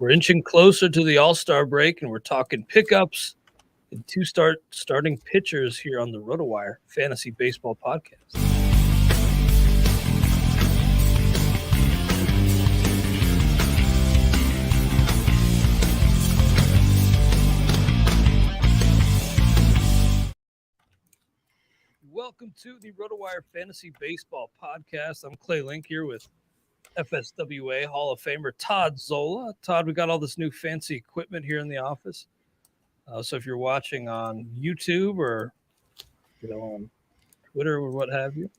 We're inching closer to the All-Star break, and we're talking pickups and starting pitchers here on the RotoWire Fantasy Baseball Podcast. Welcome to the RotoWire Fantasy Baseball Podcast. I'm Clay Link here with FSWA Hall of Famer Todd Zola. Todd, we got all this new fancy equipment here in the office. So if you're watching on YouTube or on Twitter or what have you,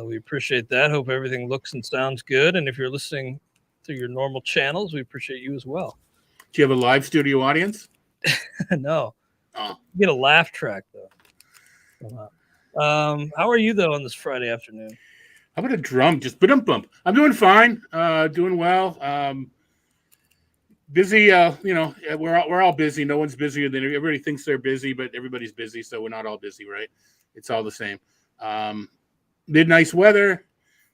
we appreciate that. Hope everything looks and sounds good. And if you're listening through your normal channels, we appreciate you as well. Do you have a live studio audience? No. Oh. Get a laugh track, though. How are you, though, on this Friday afternoon? How about a drum? Just bump. I'm doing fine. Doing well. Busy. We're all busy. No one's busier than everybody thinks they're busy, but everybody's busy, so we're not all busy, right? It's all the same. Nice weather.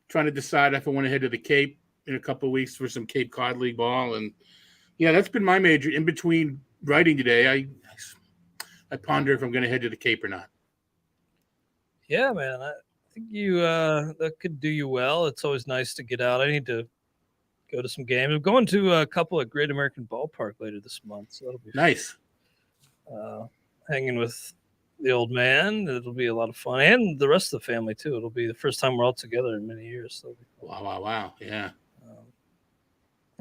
Trying to decide if I want to head to the Cape in a couple of weeks for some Cape Cod League ball, and yeah, that's been my major. In between writing today, I ponder if I'm going to head to the Cape or not. Yeah, man. I think you that could do you well. It's always nice to get out. I need to go to some games. I'm going to a couple at Great American Ballpark later this month, so that'll be nice. Hanging with the old man, it'll be a lot of fun, and the rest of the family too. It'll be the first time we're all together in many years. So wow, yeah.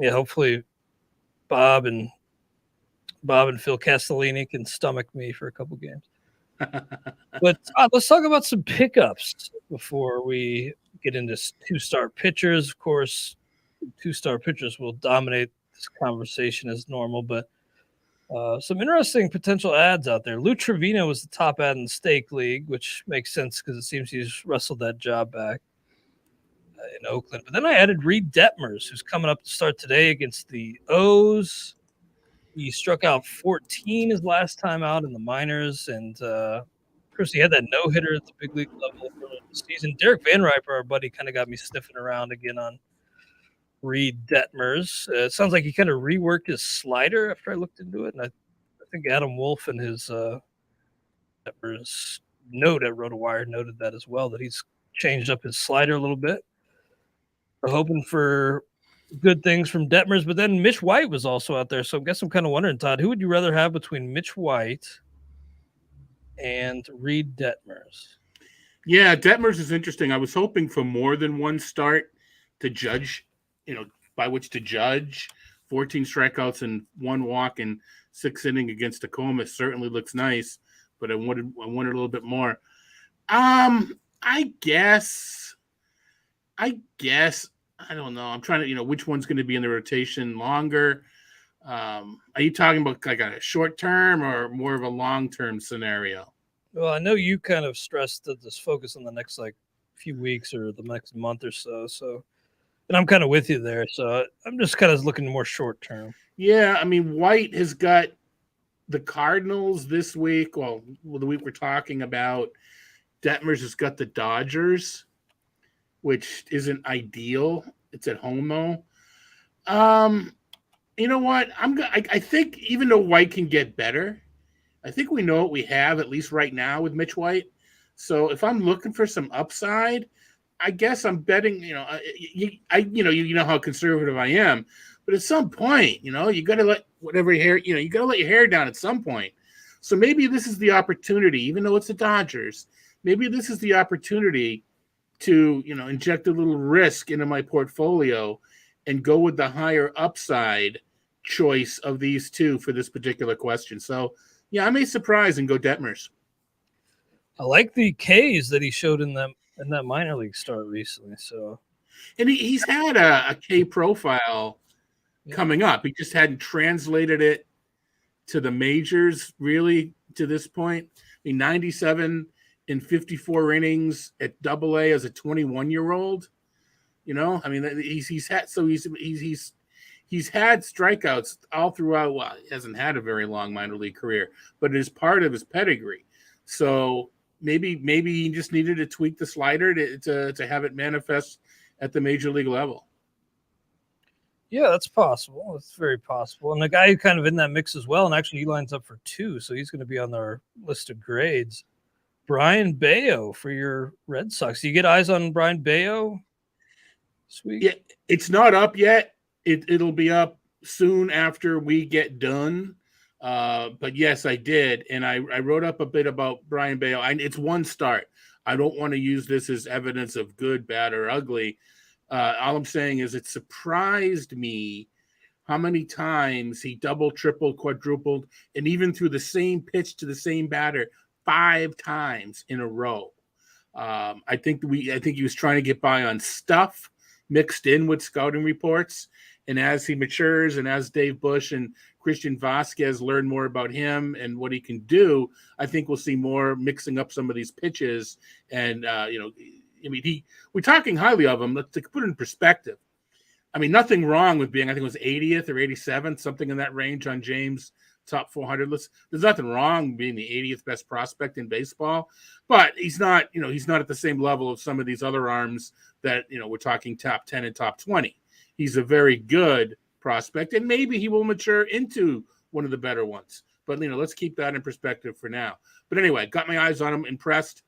Hopefully, Bob and Phil Castellini can stomach me for a couple games. But let's talk about some pickups before we get into two-star pitchers. Of course, two-star pitchers will dominate this conversation as normal, but some interesting potential ads out there. Lou Trevino was the top ad in the Stake League, which makes sense because it seems he's wrestled that job back in Oakland. But then I added Reed Detmers, who's coming up to start today against the O's. He struck out 14 his last time out in the minors, and of course he had that no-hitter at the big league level earlier in the season. Derek Van Riper, our buddy, kind of got me sniffing around again on Reed Detmers. It sounds like he kind of reworked his slider after I looked into it, and I think Adam Wolf in his Detmers note at RotoWire noted that as well, that he's changed up his slider a little bit. We're hoping for good things from Detmers, but then Mitch White was also out there. So I guess I'm kind of wondering, Todd, who would you rather have between Mitch White and Reed Detmers? Yeah, Detmers is interesting. I was hoping for more than one start to judge, by which to judge. 14 strikeouts and 1 walk in 6 innings against Tacoma certainly looks nice, but I wanted a little bit more. I guess. I don't know. I'm trying to, which one's going to be in the rotation longer. Are you talking about like a short term or more of a long term scenario? Well, I know you kind of stressed that this focus on the next few weeks or the next month or so. So, and I'm kind of with you there. So I'm just kind of looking more short term. Yeah, I mean, White has got the Cardinals this week. Well, the week we're talking about, Detmers has got the Dodgers, which isn't ideal. It's at home though. You know what? I think even though White can get better, I think we know what we have, at least right now, with Mitch White. So if I'm looking for some upside, I guess I'm betting. You know how conservative I am, but at some point, you got to let you got to let your hair down at some point. So maybe this is the opportunity, even though it's the Dodgers. Maybe this is the opportunity to, inject a little risk into my portfolio and go with the higher upside choice of these two for this particular question. So, yeah, I may surprise and go Detmers. I like the Ks that he showed in that minor league start recently. So, and he's had a K profile coming up. He just hadn't translated it to the majors really to this point. I mean, 97 in 54 innings at AA as a 21-year-old. I mean, he's had strikeouts all throughout. Well, he hasn't had a very long minor league career, but it is part of his pedigree. So maybe he just needed to tweak the slider to have it manifest at the major league level. Yeah, that's possible. It's very possible. And the guy kind of in that mix as well, and actually he lines up for 2, so he's going to be on our list of grades. Brian Baio for your Red Sox. Do you get eyes on Brian Baio this week? Yeah, it's not up yet. It'll be up soon after we get done. But yes, I did, and I wrote up a bit about Brian Baio. It's one start. I don't want to use this as evidence of good, bad, or ugly. All I'm saying is it surprised me how many times he double, triple, quadrupled, and even threw the same pitch to the same batter 5 times in a row. I think he was trying to get by on stuff mixed in with scouting reports. And as he matures and as Dave Bush and Christian Vasquez learn more about him and what he can do, I think we'll see more mixing up some of these pitches. And, we're talking highly of him. Let's put it in perspective. I mean, nothing wrong with being, I think it was 80th or 87th, something in that range on James' top 400 list. There's nothing wrong being the 80th best prospect in baseball, but he's not at the same level of some of these other arms that, we're talking top 10 and top 20. He's a very good prospect, and maybe he will mature into one of the better ones. But, let's keep that in perspective for now. But anyway, got my eyes on him, impressed.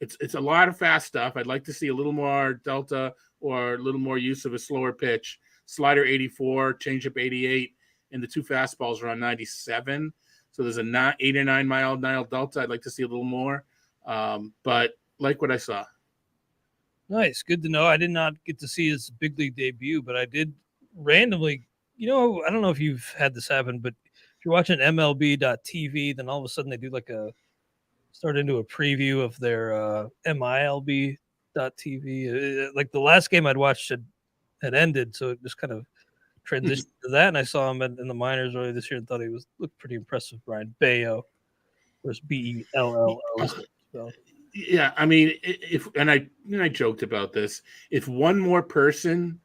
It's a lot of fast stuff. I'd like to see a little more delta or a little more use of a slower pitch. Slider 84, changeup 88, and the 2 fastballs are on 97. So there's a 8 or 9 mile delta. I'd like to see a little more, but like what I saw. Nice. Good to know. I did not get to see his big league debut, but I did randomly, I don't know if you've had this happen, but if you're watching MLB.TV, then all of a sudden they do start into a preview of their MILB.TV. Like the last game I'd watched had ended, so it just kind of transitioned to that. And I saw him in the minors earlier this year and thought he looked pretty impressive. Brian Baio, was Bello. So. Yeah, I mean, I joked about this. If one more person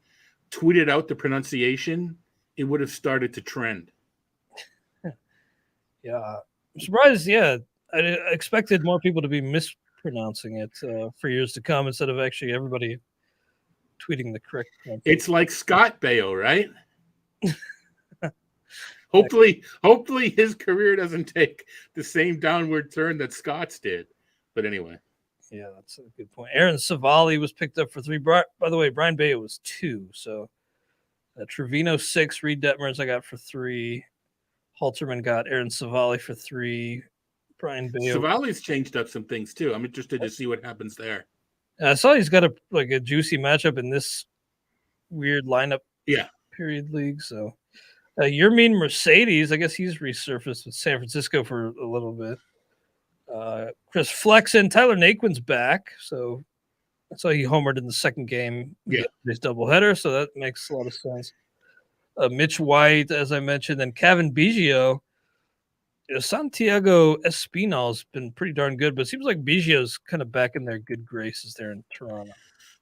tweeted out the pronunciation, it would have started to trend. Yeah, I'm surprised. Yeah, I expected more people to be mispronouncing it for years to come instead of actually everybody tweeting the correct. It's like Scott Baio, right? Hopefully his career doesn't take the same downward turn that Scott's did. But anyway. Yeah, that's a good point. Aaron Cevalli was picked up for 3. By the way, Brian Baio was 2. So Trevino 6, Reed Detmers I got for 3. Halterman got Aaron Cevalli for 3. Brian Baio. Cevalli's changed up some things too. I'm interested to see what happens there. I saw he's got a juicy matchup in this weird lineup period league. So Yermin Mercedes, I guess he's resurfaced with San Francisco for a little bit. Chris Flexen, Tyler Naquin's back, so I saw he homered in the second game. Yeah, his doubleheader, so that makes a lot of sense. Mitch White, as I mentioned, and Kevin Biggio. Santiago Espinal's been pretty darn good, but it seems like Biggio's kind of back in their good graces there in Toronto.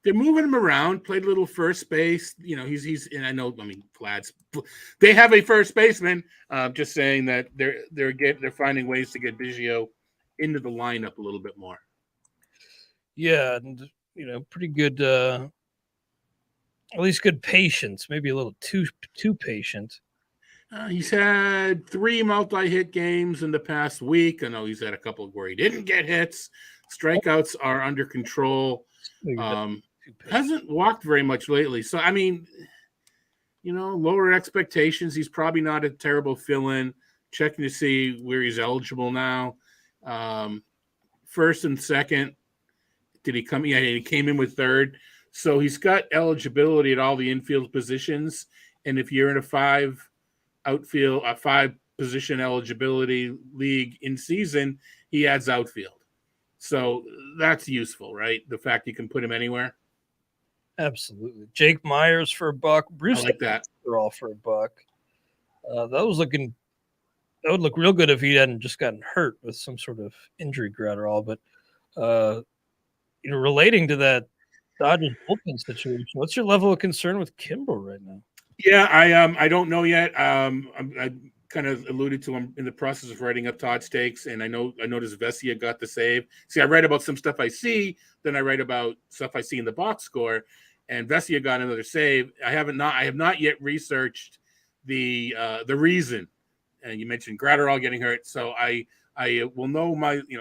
They're moving him around. Played a little first base. He's and I know. I mean, Vlad's. They have a first baseman. Just saying that they're finding ways to get Biggio into the lineup a little bit more. Yeah, and pretty good. At least good patience. Maybe a little too patient. He's had 3 multi-hit games in the past week. I know he's had a couple where he didn't get hits. Strikeouts are under control. Hasn't walked very much lately. So, I mean, lower expectations. He's probably not a terrible fill-in. Checking to see where he's eligible now. First and second. Did he come? Yeah, he came in with third. So he's got eligibility at all the infield positions. And if you're in a 5 position eligibility league in season, he adds outfield. So that's useful, right? The fact you can put him anywhere. Absolutely. Jake Myers for $1. Bruce, I like that. They're all for $1. That would look real good if he hadn't just gotten hurt with some sort of injury group or all. But relating to that Dodgers bullpen situation, what's your level of concern with Kimbrel right now? Yeah, I don't know yet. I kind of alluded to him in the process of writing up Todd's takes, and I noticed Vesia got the save. See, I write about some stuff I see, then I write about stuff I see in the box score, and Vesia got another save. I have not yet researched the reason. And you mentioned Gratterall getting hurt, so I will know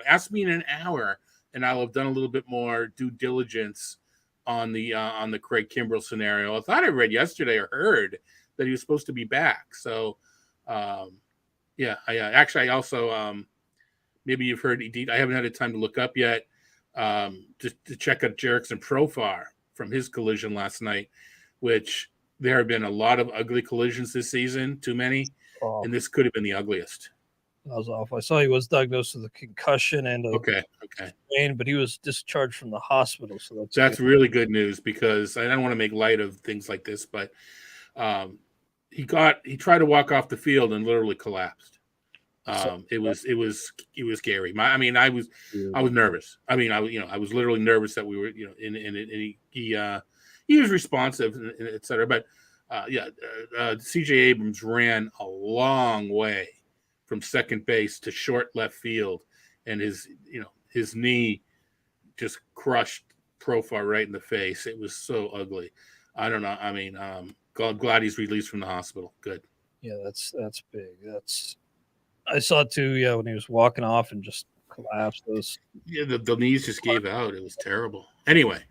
ask me in an hour, and I'll have done a little bit more due diligence on the Craig Kimbrel scenario. I thought I read yesterday or heard that he was supposed to be back. So, I also maybe you've heard. I haven't had a time to look up yet. Just to check out Jerickson Profar from his collision last night, which there have been a lot of ugly collisions this season, too many, and this could have been the ugliest. That was awful. I saw he was diagnosed with a concussion and okay, sprain, but he was discharged from the hospital. So that's really good news, because I don't want to make light of things like this, but he tried to walk off the field and literally collapsed. It was scary. I was nervous. I was literally nervous that we were, and he was responsive, et cetera. But CJ Abrams ran a long way from second base to short left field, and his knee just crushed Profar right in the face. It was so ugly. I don't know. Glad he's released from the hospital. Good. Yeah, that's big. I saw it too. Yeah, when he was walking off and just collapsed. The knees just gave out. It was terrible. Anyway,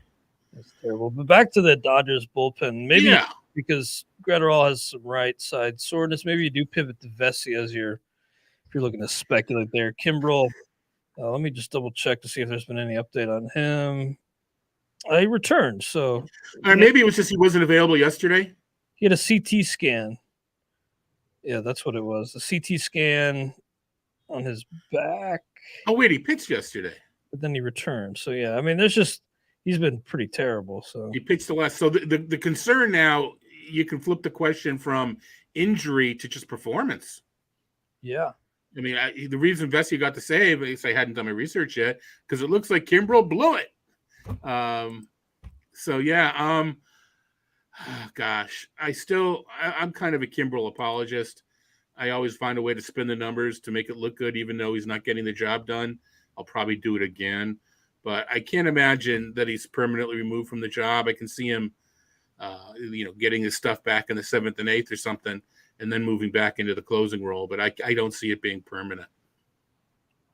it's terrible. But back to the Dodgers bullpen. Maybe because Gratterall has some right side soreness. Maybe you do pivot to Vesia if you're looking to speculate there. Kimbrel. Let me just double check to see if there's been any update on him. He returned, so maybe it was just he wasn't available yesterday. He had a CT scan. Yeah, that's what it was. The CT scan on his back. Oh, wait, he pitched yesterday. But then he returned. So, yeah, he's been pretty terrible. So he pitched the last. So the concern now, you can flip the question from injury to just performance. Yeah. The reason Vesia got the save, at least I hadn't done my research yet, because it looks like Kimbrel blew it. Gosh, I'm kind of a Kimbrel apologist. I always find a way to spin the numbers to make it look good, even though he's not getting the job done. I'll probably do it again, but I can't imagine that he's permanently removed from the job. I can see him, getting his stuff back in the 7th and 8th or something, and then moving back into the closing role. But I don't see it being permanent.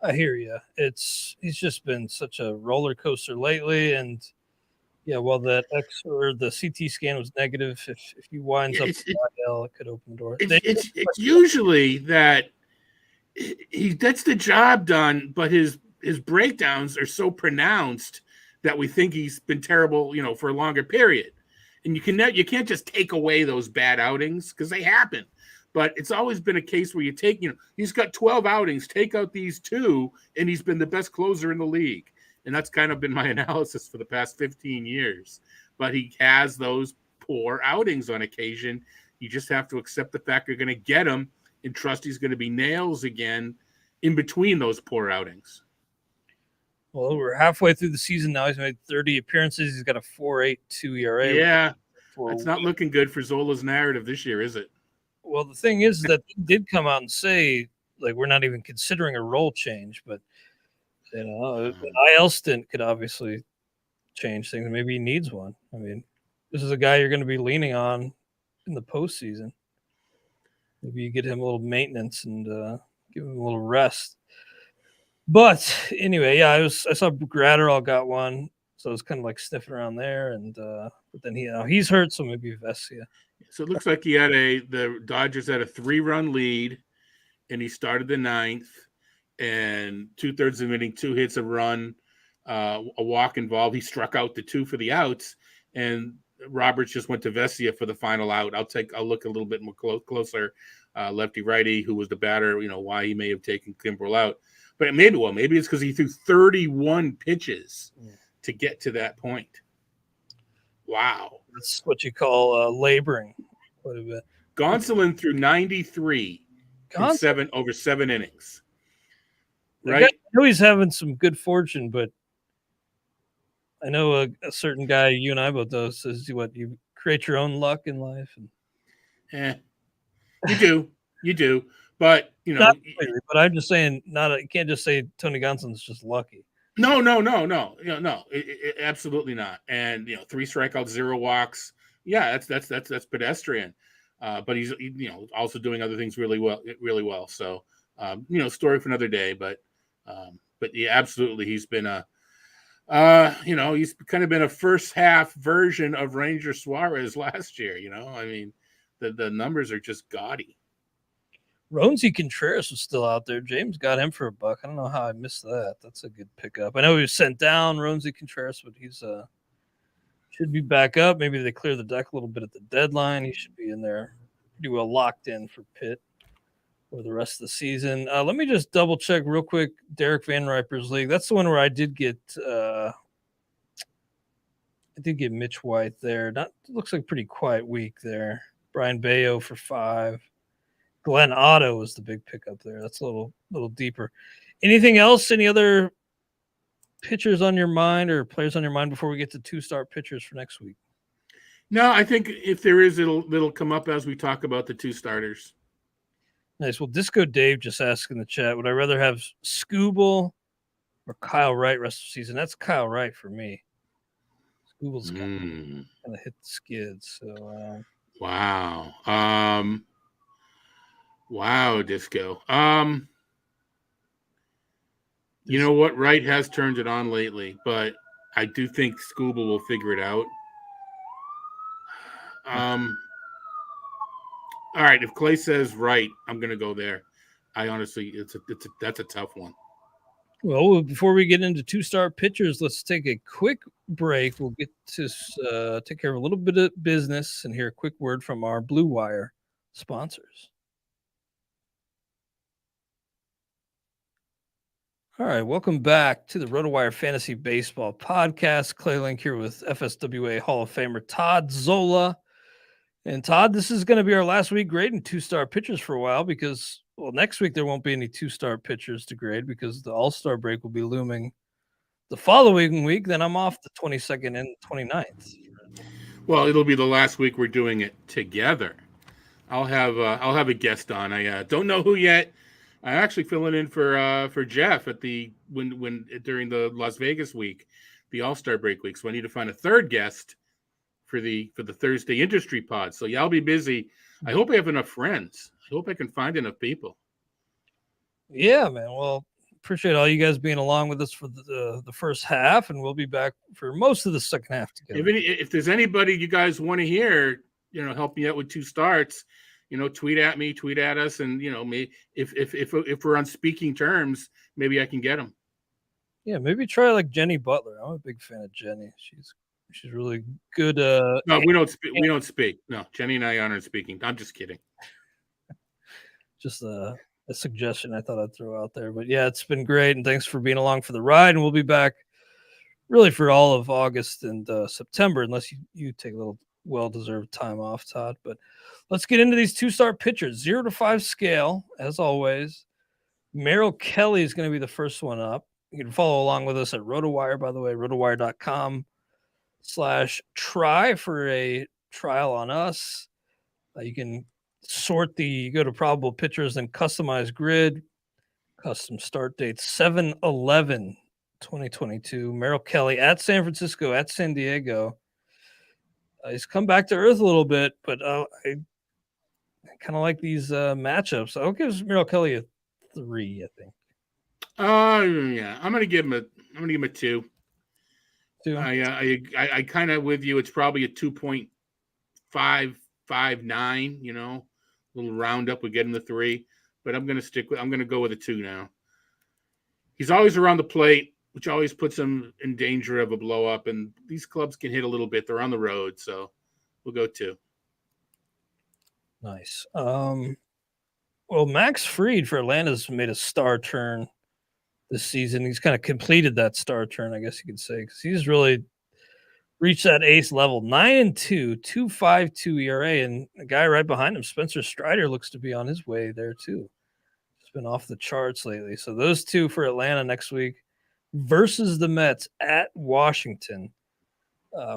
I hear you. He's just been such a roller coaster lately, and while that the CT scan was negative, if he winds up in IL, it could open the door. It's usually that he gets the job done, but his breakdowns are so pronounced that we think he's been terrible, for a longer period. And you can't just take away those bad outings because they happen. But it's always been a case where you take, he's got 12 outings, take out these 2, and he's been the best closer in the league. And that's kind of been my analysis for the past 15 years. But he has those poor outings on occasion. You just have to accept the fact you're going to get him and trust he's going to be nails again in between those poor outings. Well, we're halfway through the season now. He's made 30 appearances. He's got a 4.82 ERA. Yeah, it's not looking good for Zola's narrative this year, is it? Well, the thing is that he did come out and say, we're not even considering a role change, but an IL stint could obviously change things. Maybe he needs one. This is a guy you're going to be leaning on in the postseason. Maybe you get him a little maintenance and give him a little rest. But anyway, I saw Gratterall got one, so I was kind of sniffing around there, and but then he's hurt, so maybe Vesia. So it looks like the Dodgers had a 3-run lead, and he started the 9th, and 2/3 of the inning, 2 hits, a run, a walk involved. He struck out the 2 for the outs, and Roberts just went to Vesia for the final out. I'll look a little bit more closer, lefty righty, who was the batter. Why he may have taken Kimbrel out, but maybe it's because he threw 31 pitches to get to that point. Wow. That's what you call laboring quite a bit. Gonsolin threw 93 over 7 innings. Right? I know he's having some good fortune, but I know a certain guy you and I both know says, you create your own luck in life. And... You do. But, Not completely, but I'm just saying, you can't just say Tony Gonsolin's just lucky. No, absolutely not. And 3 strikeouts, 0 walks. Yeah, that's pedestrian. But he's also doing other things really well. So story for another day. But yeah, absolutely, he's been he's kind of been a first half version of Ranger Suarez last year. I mean, the numbers are just gaudy. Rosie Contreras was still out there. James got him for $1. I don't know how I missed that. That's a good pickup. I know he was sent down, Rosie Contreras, but he's should be back up. Maybe they clear the deck a little bit at the deadline. He should be in there pretty well locked in for Pitt for the rest of the season. Let me just double check real quick. Derek Van Riper's league. That's the one where I did get Mitch White there. Looks like a pretty quiet week there. Brian Baio for 5. Glen Otto was the big pickup there. That's a little deeper. Anything else? Any other pitchers on your mind or players on your mind before we get to 2-star pitchers for next week? No, I think if there is, it'll come up as we talk about the 2 starters. Nice. Well, Disco Dave just asked in the chat, would I rather have Skubal or Kyle Wright rest of the season? That's Kyle Wright for me. Skubal's kind of hit the skids. So wow. Wow, Disco. You know what? Wright has turned it on lately, but I do think Skubal will figure it out. All right, if Clay says Wright, I'm going to go there. I honestly, that's a tough one. Well, before we get into 2-star pitchers, let's take a quick break. We'll get to take care of a little bit of business and hear a quick word from our Blue Wire sponsors. All right, welcome back to the RotoWire Fantasy Baseball Podcast. Clay Link here with FSWA Hall of Famer Todd Zola. And Todd, this is going to be our last week grading 2-star pitchers for a while because, well, next week there won't be any 2-star pitchers to grade because the All-Star break will be looming the following week. Then I'm off the 22nd and 29th. Well, it'll be the last week we're doing it together. I'll have a guest on. I don't know who yet. I'm actually filling in for Jeff at when during the Las Vegas week, the All-Star break week. So I need to find a third guest for the Thursday industry pod. So yeah, I'll be busy. I hope I have enough friends. I hope I can find enough people. Yeah, man. Well, appreciate all you guys being along with us for the first half, and we'll be back for most of the second half together. If there's anybody you guys want to hear, help me out with 2 starts. Tweet at me, tweet at us, and if we're on speaking terms, maybe I can get them. Yeah, maybe try like Jenny Butler. I'm a big fan of Jenny. She's really good. No, we don't speak. We don't speak. No, Jenny and I aren't speaking. I'm just kidding. Just a suggestion I thought I'd throw out there. But yeah, it's been great, and thanks for being along for the ride. And we'll be back really for all of August and September, unless you take a little well-deserved time off, Todd. But let's get into these 2-star pitchers. 0 to 5 scale, as always. Merrill Kelly is going to be the first one up. You can follow along with us at RotoWire, by the way, rotowire.com/try for a trial on us. You can go to probable pitchers and customize grid. Custom start date 7/11/2022. Merrill Kelly at San Francisco, at San Diego. He's come back to earth a little bit, but I kind of like these matchups. I'll give Merrill Kelly a 3, I think. Yeah, I'm gonna give him a 2. 2. I kind of with you. It's probably a 2.559. A little roundup would get him the 3, but I'm gonna go with a 2 now. He's always around the plate, which always puts him in danger of a blow up. And these clubs can hit a little bit. They're on the road, so we'll go 2. Nice. Well, Max Fried for Atlanta's made a star turn this season. He's kind of completed that star turn, I guess you could say, because he's really reached that ace level. 9-2, 2.52 ERA, and a guy right behind him, Spencer Strider, looks to be on his way there too. He's been off the charts lately. So those 2 for Atlanta next week versus the Mets at Washington.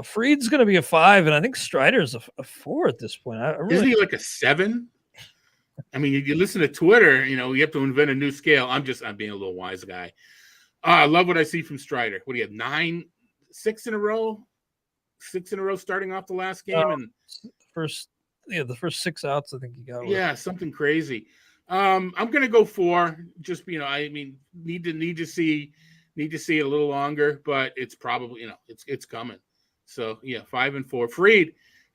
Fried's going to be a 5, and I think Strider's a 4 at this point. Isn't he like a 7? I mean, you listen to Twitter, you have to invent a new scale. I'm being a little wise guy. I love what I see from Strider. What do you have? 6 in a row? 6 in a row starting off the last game? And the first 6 outs I think he got. Yeah, something crazy. I'm going to go 4. Just, I mean, need to see it a little longer, but it's probably, it's coming. So, yeah, 5 and 4. Fried,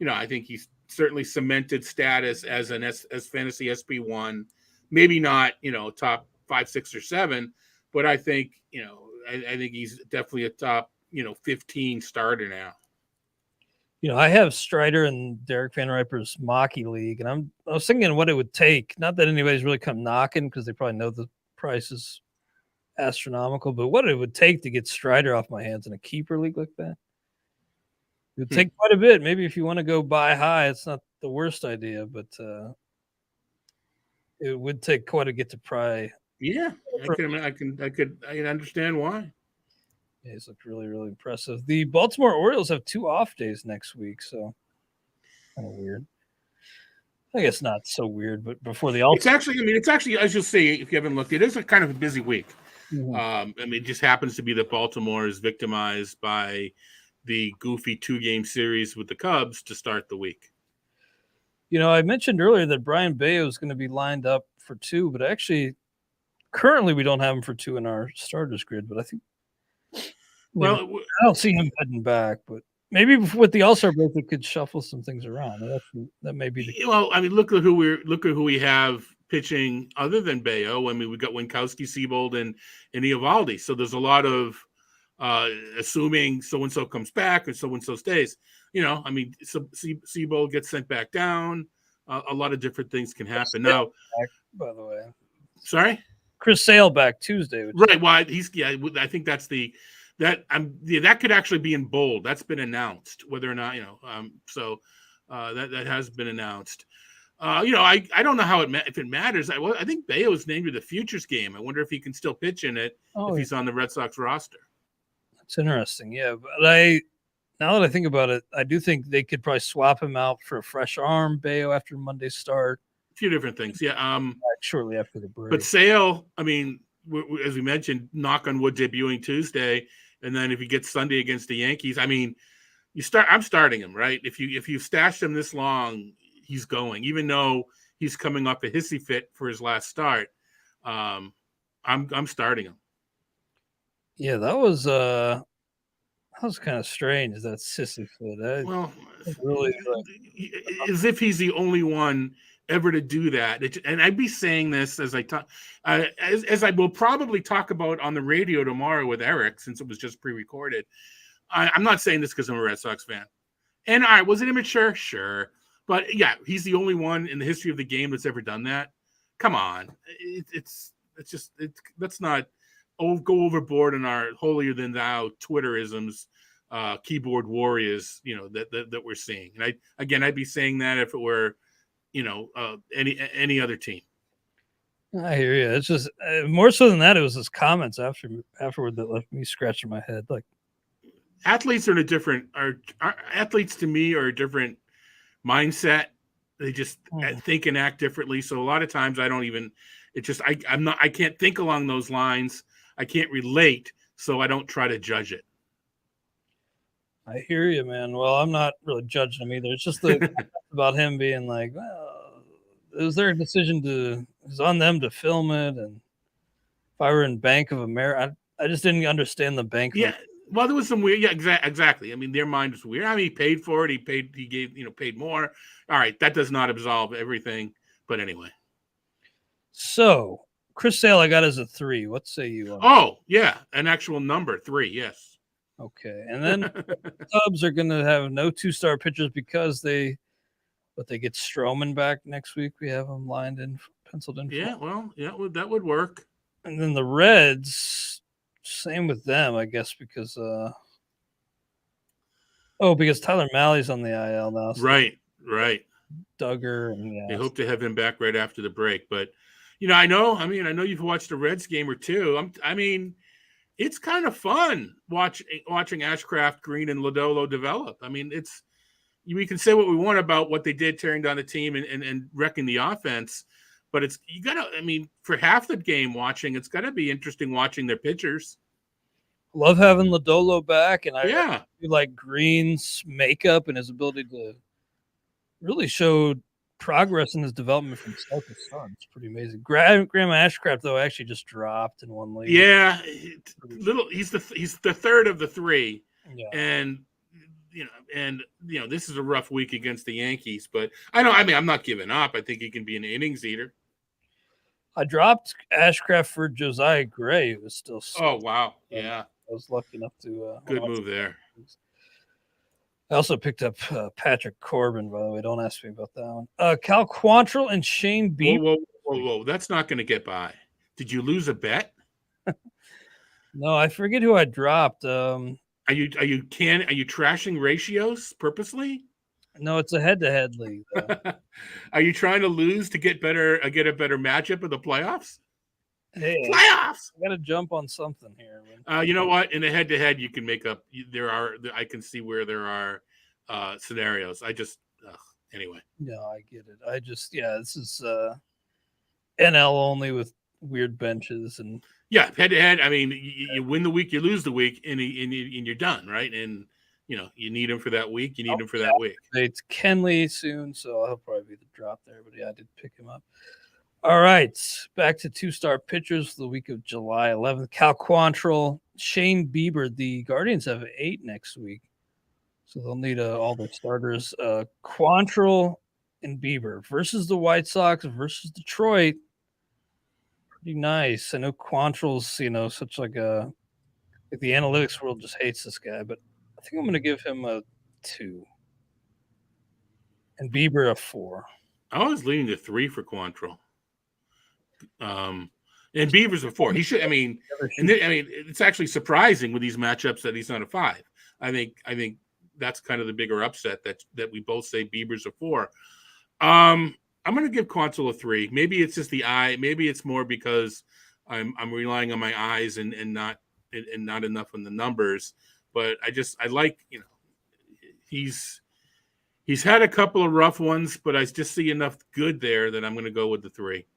I think he's certainly cemented status as as fantasy SP1. Maybe not, top 5, 6, or 7, but I think, I think he's definitely a top, 15 starter now. I have Strider and Derek Van Riper's Mocky League, and I was thinking what it would take. Not that anybody's really come knocking because they probably know the price is astronomical, but what it would take to get Strider off my hands in a keeper league like that. It would take quite a bit. Maybe if you want to go buy high, it's not the worst idea, but it would take quite a get to pry. Yeah, I can understand why. Yeah, he's looked really, really impressive. The Baltimore Orioles have 2 off days next week, so kind of weird. I guess not so weird, but before the All-Star. It's actually, as you'll see, if you haven't looked, it is a kind of a busy week. Mm-hmm. It just happens to be that Baltimore is victimized by the goofy 2-game series with the Cubs to start the week. I mentioned earlier that Brian Baio is going to be lined up for 2, but actually, currently we don't have him for 2 in our starters grid, but I think I don't see him heading back, but maybe with the All-Star break, we could shuffle some things around. That may be the case. Well, I mean, look at who we have pitching other than Baio. I mean, we got Winkowski, Seabold, and Eovaldi. So there's a lot of assuming so-and-so comes back and so-and-so stays. I mean, Seabold gets sent back down. A lot of different things can happen. Now, by the way, sorry, Chris Sale back Tuesday. Right. Well, I think that's that could actually be in bold. That's been announced. Whether or not that has been announced. I don't know if it matters. I think Baio is named to the futures game. I wonder if he can still pitch in it if he's on the Red Sox roster. That's interesting. Yeah, but now that I think about it, I do think they could probably swap him out for a fresh arm, Baio, after Monday's start. A few different things. Yeah. Shortly after the break. But Sale, I mean, as we mentioned, knock on wood, debuting Tuesday, and then if he gets Sunday against the Yankees, I mean, I'm starting him, right? If you stash him this long, he's going, even though he's coming off a hissy fit for his last start. I'm starting him. Yeah, that was kind of strange, that sissy fit. Really, as if he's the only one ever to do that. And I'd be saying this as I talk, as I will probably talk about on the radio tomorrow with Eric, since it was just pre-recorded. I'm not saying this because I'm a Red Sox fan. And all right, was it immature? Sure. But yeah, he's the only one in the history of the game that's ever done that. Come on. Let's not go overboard in our holier than thou Twitterisms, keyboard warriors, that we're seeing. And I'd be saying that if it were, any other team. I hear you. It's just more so than that. It was his comments afterward that left me scratching my head. Like, athletes are athletes to me are a different mindset. They just think and act differently. So a lot of times I don't even. It's just I can't think along those lines. I can't relate, so I don't try to judge it. I hear you, man. Well, I'm not really judging him either. It's just about him being like, well, it was their decision it was on them to film it. And if I were in Bank of America, I just didn't understand the Bank. Yeah. Well, there was some weird. Yeah, exactly. I mean, their mind was weird. I mean, he paid for it. He paid more. All right. That does not absolve everything. But anyway. So Chris Sale, I got as a 3. What say you? Oh, yeah. An actual number 3. Yes. Okay, and then the Cubs are going to have no 2-star pitchers because they get Stroman back next week. We have them penciled in. Yeah, well, yeah, that would work. And then the Reds, same with them, I guess, because because Tyler Malley's on the IL now. So right. Duggar, and they hope to have him back right after the break. But I know you've watched a Reds game or two. It's kind of fun watching Ashcraft, Green, and Lodolo develop. I mean, we can say what we want about what they did tearing down the team and wrecking the offense, but for half the game watching, it's got to be interesting watching their pitchers. Love having Lodolo back, and I like Green's makeup and his ability to really show progress in his development from start to start. It's pretty amazing. Graham Ashcraft, though, actually just dropped in one league. Yeah, he's the third of the three, and this is a rough week against the Yankees. But I'm not giving up. I think he can be an innings eater. I dropped Ashcraft for Josiah Gray, who was still. Oh wow! Yeah, I was lucky enough to. Good move there. I also picked up Patrick Corbin, by the way. Don't ask me about that one. Cal Quantrill and Shane Bieber. Whoa! That's not going to get by. Did you lose a bet? No, I forget who I dropped. Are you trashing ratios purposely? No, it's a head-to-head league. Are you trying to lose to get a better matchup in the playoffs? Hey, playoffs! I got to jump on something here. You know what? In a head-to-head, you can make up. I can see where there are scenarios. Anyway. No, I get it. This is NL only with weird benches and. Yeah, head-to-head. I mean, you win the week, you lose the week, and you're done, right? And you need him for that week. You need him for that week. It's Kenley soon, so I'll probably be the drop there. But yeah, I did pick him up. All right, back to two-star pitchers for the week of July 11th. Cal Quantrill, Shane Bieber. The Guardians have 8 next week, so they'll need all their starters. Quantrill and Bieber versus the White Sox versus Detroit. Pretty nice. I know Quantrill's, such like the analytics world just hates this guy, but I think I'm going to give him a 2. And Bieber a 4. I was leaning to 3 for Quantrill. And Bieber's a 4. He should. It's actually surprising with these matchups that he's not a 5. I think that's kind of the bigger upset that we both say Bieber's a 4. I'm going to give Quantrill a 3. Maybe it's just the eye. Maybe it's more because I'm relying on my eyes and not enough on the numbers. But I like he's had a couple of rough ones, but I just see enough good there that I'm going to go with the 3.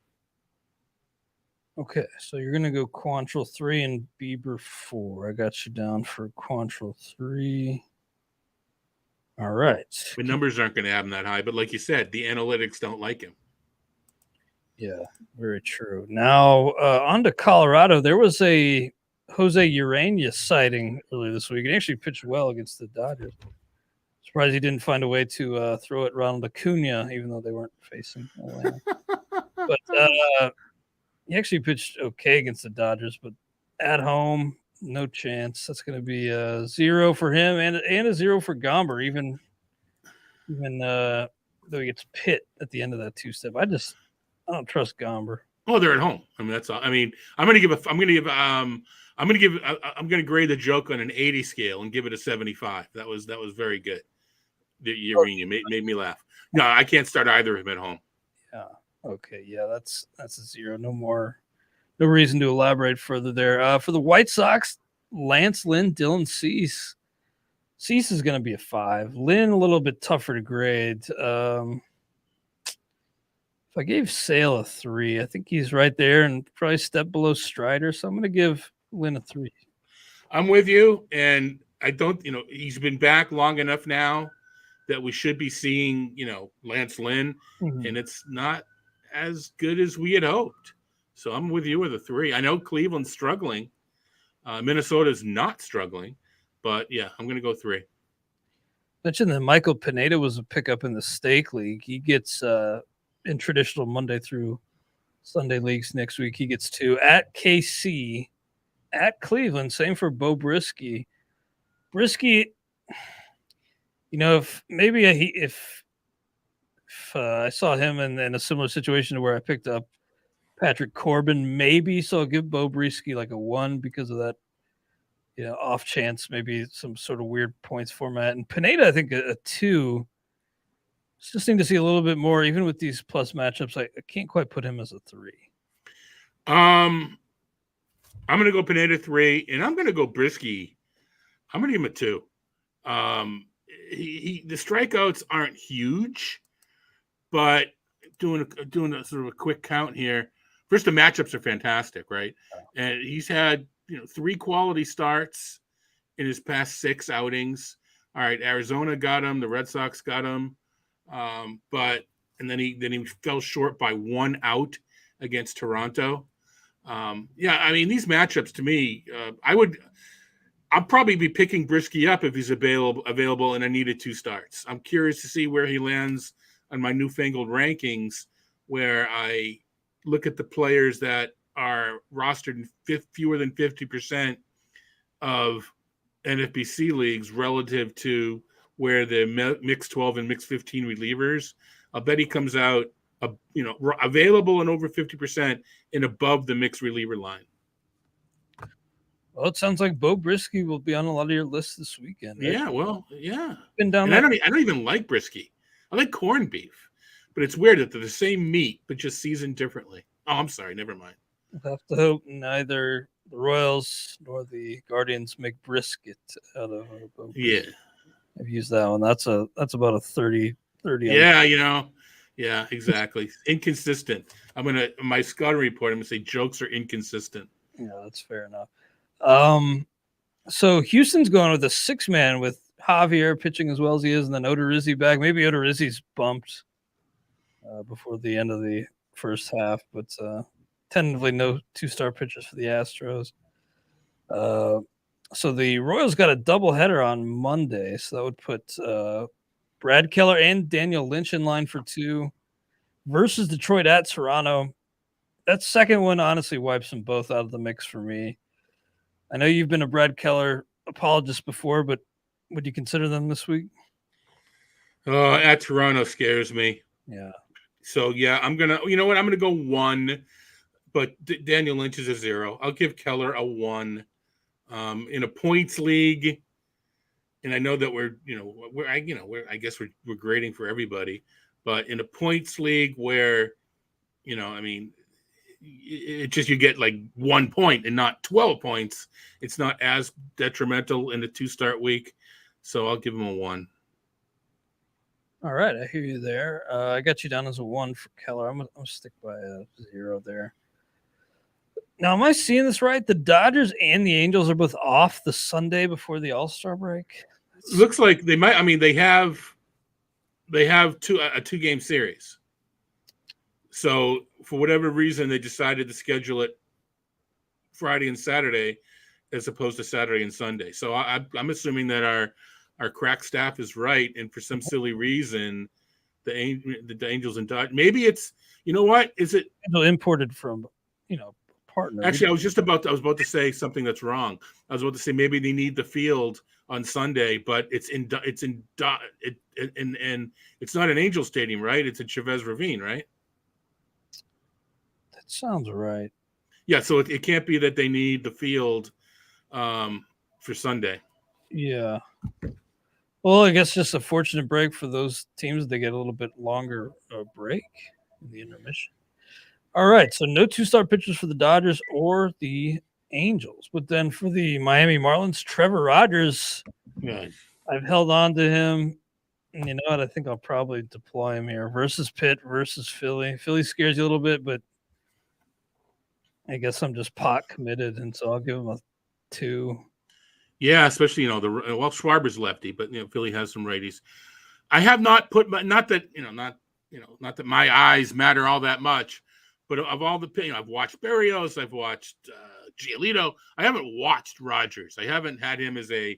Okay, so you're going to go Quantrill 3 and Bieber 4. I got you down for Quantrill 3. All right. The numbers aren't going to have him that high, but like you said, the analytics don't like him. Yeah, very true. Now, on to Colorado. There was a Jose Urena sighting earlier this week. He actually pitched well against the Dodgers. Surprised he didn't find a way to throw at Ronald Acuna, even though they weren't facing Atlanta. But he actually pitched okay against the Dodgers, but at home, no chance. That's going to be a 0 for him and a 0 for Gomber, even though he gets Pitt at the end of that 2-step. I don't trust Gomber. Oh, they're at home. That's all. I'm going to grade the joke on an 80 scale and give it a 75. That was very good. You made me laugh. No, I can't start either of them at home. Yeah. Okay. Yeah, that's a 0. No reason to elaborate further there. For the White Sox, Lance Lynn, Dylan Cease. Cease is going to be a 5. Lynn a little bit tougher to grade. If I gave Sale a 3, I think he's right there and probably a step below Strider. So I'm going to give Lynn a 3. I'm with you, and I don't. He's been back long enough now that we should be seeing Lance Lynn, and it's not as good as we had hoped. So I'm with you with a 3. I know Cleveland's struggling. Minnesota's not struggling, but yeah, I'm going to go 3. Mentioned that Michael Pineda was a pickup in the Stake League. He gets in traditional Monday through Sunday leagues next week. He gets 2 at KC, at Cleveland. Same for Bo Brisky. Brisky, if I saw him in a similar situation to where I picked up Patrick Corbin, maybe. So I'll give Bo Brisky like a 1 because of that, off chance, maybe some sort of weird points format. And Pineda, I think a 2. Just need to see a little bit more, even with these plus matchups. I can't quite put him as a 3. I'm going to go Pineda 3, and I'm going to go Brisky. I'm going to give him a 2. The strikeouts aren't huge, but doing a sort of a quick count here. First, the matchups are fantastic, right? And he's had 3 quality starts in his past 6 outings. All right, Arizona got him, the Red Sox got him, but then he fell short by 1 out against Toronto. I mean, these matchups to me, I'll probably be picking Brisky up if he's available and I needed 2 starts. I'm curious to see where he lands on my newfangled rankings, where I look at the players that are rostered in fewer than 50% of NFBC leagues relative to where the mix 12 and mix 15 relievers. I'll bet he comes out, available and over 50% and above the mixed reliever line. Well, it sounds like Bo Brisky will be on a lot of your lists this weekend. Right? Yeah, well, yeah. Been down. And I don't even like Brisky. I like corned beef, but it's weird that they're the same meat but just seasoned differently. Oh, I'm sorry, never mind. We'll have to hope neither the Royals nor the Guardians make brisket out of Bo. Yeah, I've used that one. That's about a 30. Yeah, yeah, exactly. Inconsistent. My scouting report, I'm gonna say jokes are inconsistent. Yeah, that's fair enough. So Houston's going with a 6-man with Javier pitching as well as he is, and then Odorizzi back. Maybe Odorizzi's bumped before the end of the first half, but tentatively no 2-star pitchers for the Astros. So the Royals got a doubleheader on Monday, so that would put Brad Keller and Daniel Lynch in line for 2 versus Detroit at Toronto. That second one honestly wipes them both out of the mix for me. I know you've been a Brad Keller apologist before, but would you consider them this week? At Toronto scares me. Yeah. So, yeah, I'm going to go 1, but Daniel Lynch is a 0. I'll give Keller a 1. In a points league, and I know that I guess we're grading for everybody, but in a points league where, it just, you get like 1 point and not 12 points. It's not as detrimental in the 2-start week. So I'll give him a 1. All right. I hear you there. I got you down as a 1 for Keller. I'm going to stick by a 0 there. Now, am I seeing this right? The Dodgers and the Angels are both off the Sunday before the All-Star break. Looks like they might. I mean, they have a 2-game series. So for whatever reason, they decided to schedule it Friday and Saturday as opposed to Saturday and Sunday. So I'm assuming that our crack staff is right, and for some silly reason, the Angels and Dodgers. Maybe it's, you know what? Is it imported from partner? Actually, I was about to say something that's wrong. I was about to say maybe they need the field on Sunday, but it's not an Angel Stadium, right? It's in Chavez Ravine, right? That sounds right. Yeah, so it can't be that they need the field for Sunday. Yeah. Well, I guess just a fortunate break for those teams. They get a little bit longer break in the intermission. All right, so no 2-star pitchers for the Dodgers or the Angels. But then for the Miami Marlins, Trevor Rogers, I've held on to him. And you know what? I think I'll probably deploy him here versus Pitt versus Philly. Philly scares you a little bit, but I guess I'm just pot committed, and so I'll give him a 2. Yeah, especially Schwarber's lefty, but Philly has some righties. I have not put not that my eyes matter all that much, but of all the I've watched Berrios, I've watched Giolito. I haven't watched Rogers. I haven't had him as a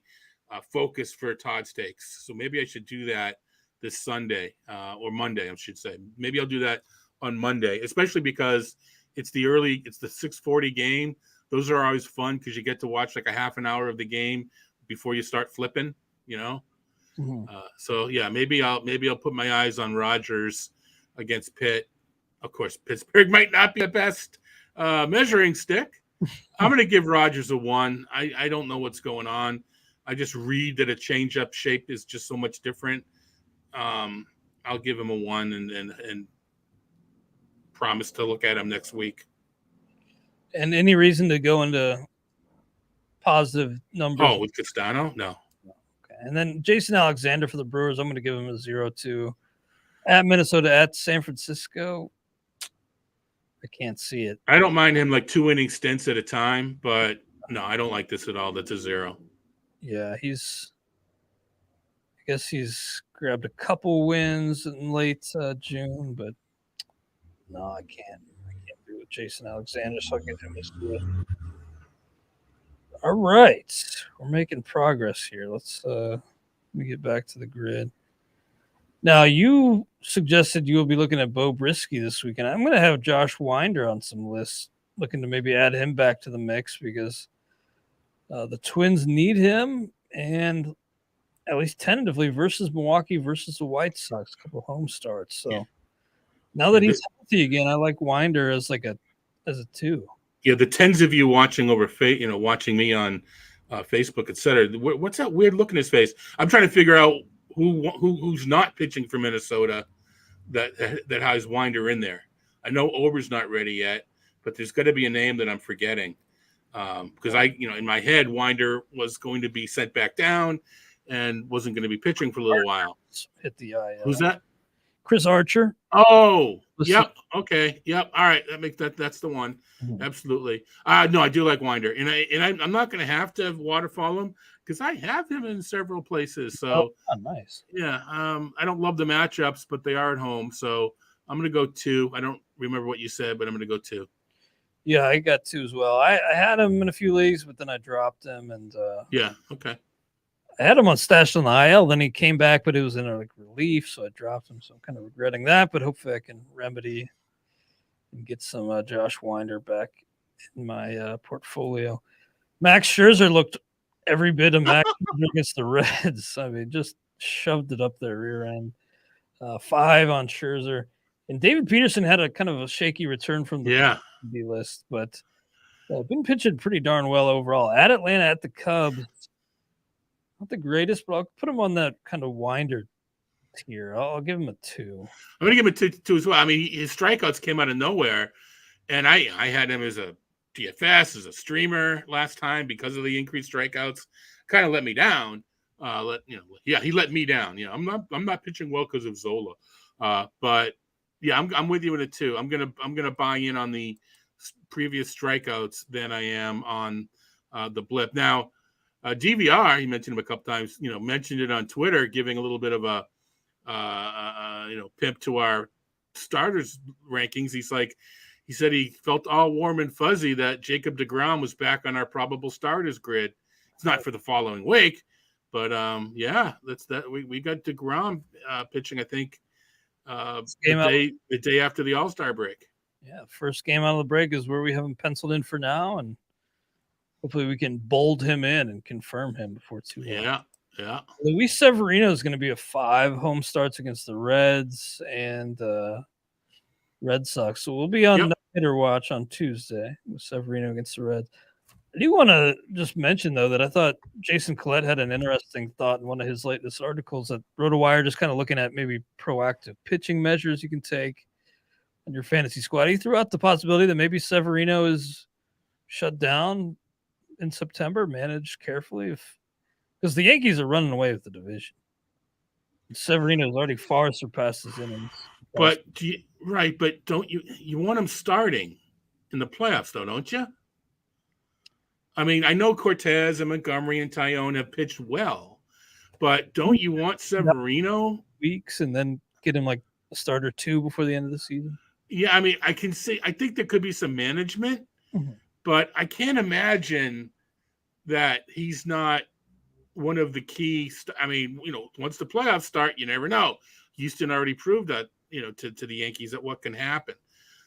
focus for Todd Stakes. So maybe I should do that this Sunday or Monday, I should say. Maybe I'll do that on Monday, especially because it's the 6:40 game. Those are always fun because you get to watch like a half an hour of the game before you start flipping, Mm-hmm. So yeah, maybe I'll put my eyes on Rogers against Pitt. Of course, Pittsburgh might not be the best measuring stick. I'm going to give Rogers a 1. I don't know what's going on. I just read that a changeup shape is just so much different. I'll give him a 1 and promise to look at him next week. And any reason to go into positive numbers? Oh, with Castano? No. Okay. And then Jason Alexander for the Brewers, I'm going to give him a 0-2. At Minnesota, at San Francisco, I can't see it. I don't mind him like 2 inning stints at a time, but No, I don't like this at all. That's a 0. Yeah, I guess he's grabbed a couple wins in late June, but no, I can't do it. Jason Alexander, so I'll give him his list. All right, we're making progress here. Let me get back to the grid. Now, you suggested you will be looking at Bo Brisky this weekend. I'm going to have Josh Winder on some lists, looking to maybe add him back to the mix because the Twins need him, and at least tentatively versus Milwaukee versus the White Sox, a couple home starts. So now that he's healthy again, I like Winder as a 2. Yeah, the tens of you watching watching me on Facebook, etc. What's that weird look in his face? I'm trying to figure out who's not pitching for Minnesota that has Winder in there. I know Ober's not ready yet, but there's got to be a name that I'm forgetting because in my head Winder was going to be sent back down and wasn't going to be pitching for a little while. Hit the IL. Who's that? Chris Archer. Oh, yep. Okay. Yep. All right. That's the one. Mm-hmm. Absolutely. No, I do like Winder, and I'm not going to have to waterfall him because I have him in several places. So nice. Yeah. I don't love the matchups, but they are at home. So I'm going to go 2. I don't remember what you said, but I'm going to go 2. Yeah, I got 2 as well. I had him in a few leagues, but then I dropped him, and yeah. Okay. I had him on stashed on the IL. Then he came back, but it was in relief, so I dropped him. So I'm kind of regretting that, but hopefully I can remedy and get some Josh Winder back in my portfolio. Max Scherzer looked every bit of Max against the Reds. I mean, just shoved it up their rear end. 5 on Scherzer. And David Peterson had a kind of a shaky return from the B list, but been pitching pretty darn well overall. At Atlanta, at the Cubs. Not the greatest, but I'll put him on that kind of Winder tier. I'll give him a 2. I'm going to give him a 2 as well. I mean, his strikeouts came out of nowhere, and I had him as a DFS, as a streamer last time because of the increased strikeouts. Kind of let me down. He let me down. I'm not pitching well because of Zola, but yeah, I'm with you with a 2. I'm gonna buy in on the previous strikeouts than I am on the blip now. DVR, you mentioned him a couple times, mentioned it on Twitter, giving a little bit of a, pimp to our starters rankings. He said he felt all warm and fuzzy that Jacob deGrom was back on our probable starters grid. It's not for the following week, but that's that. We got deGrom pitching, I think, the day after the All-Star break. Yeah, first game out of the break is where we have him penciled in for now, and hopefully we can bold him in and confirm him before too long. Yeah. Louise Severino is going to be a 5 home starts against the Reds and Red Sox. So we'll be on hitter watch on Tuesday with Severino against the Reds. I do want to just mention, though, that I thought Jason Collette had an interesting thought in one of his latest articles that RotoWire, just kind of looking at maybe proactive pitching measures you can take on your fantasy squad. He threw out the possibility that maybe Severino is shut down in September, managed carefully, because the Yankees are running away with the division. Severino has already far surpassed his innings. But don't you want him starting in the playoffs though, don't you? I mean, I know Cortez and Montgomery and Tyone have pitched well, but don't you want Severino weeks and then get him like a starter 2 before the end of the season? Yeah, I mean, I think there could be some management, but I can't imagine that he's not one of the key. I mean, once the playoffs start, you never know. Houston already proved that, to the Yankees that what can happen.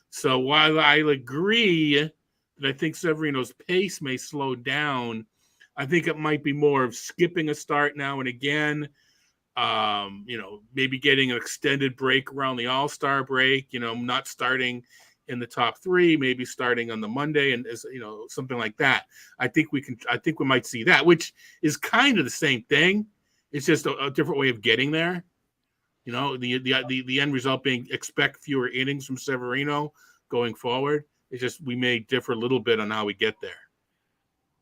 So while I agree that I think Severino's pace may slow down, I think it might be more of skipping a start now and again. Maybe getting an extended break around the All-Star break, not starting in the top 3, maybe starting on the Monday and something like that. I think we might see that, which is kind of the same thing. It's just a different way of getting there. The end result being expect fewer innings from Severino going forward. It's just we may differ a little bit on how we get there.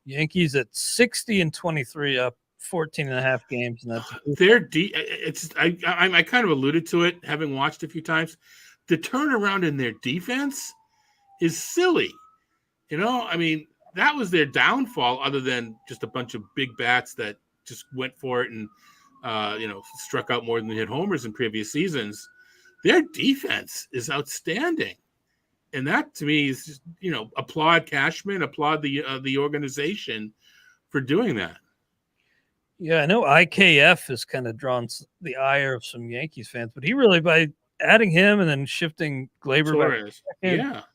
Yankees at 60-23 up 14.5 games, and that's I kind of alluded to it, having watched a few times. The turnaround in their defense is silly. I mean, that was their downfall, other than just a bunch of big bats that just went for it and struck out more than they hit homers in previous seasons. Their defense is outstanding. And that to me is just, applaud Cashman, applaud the organization for doing that. Yeah, I know IKF has kind of drawn the ire of some Yankees fans, but he really, by adding him and then shifting Glaber back,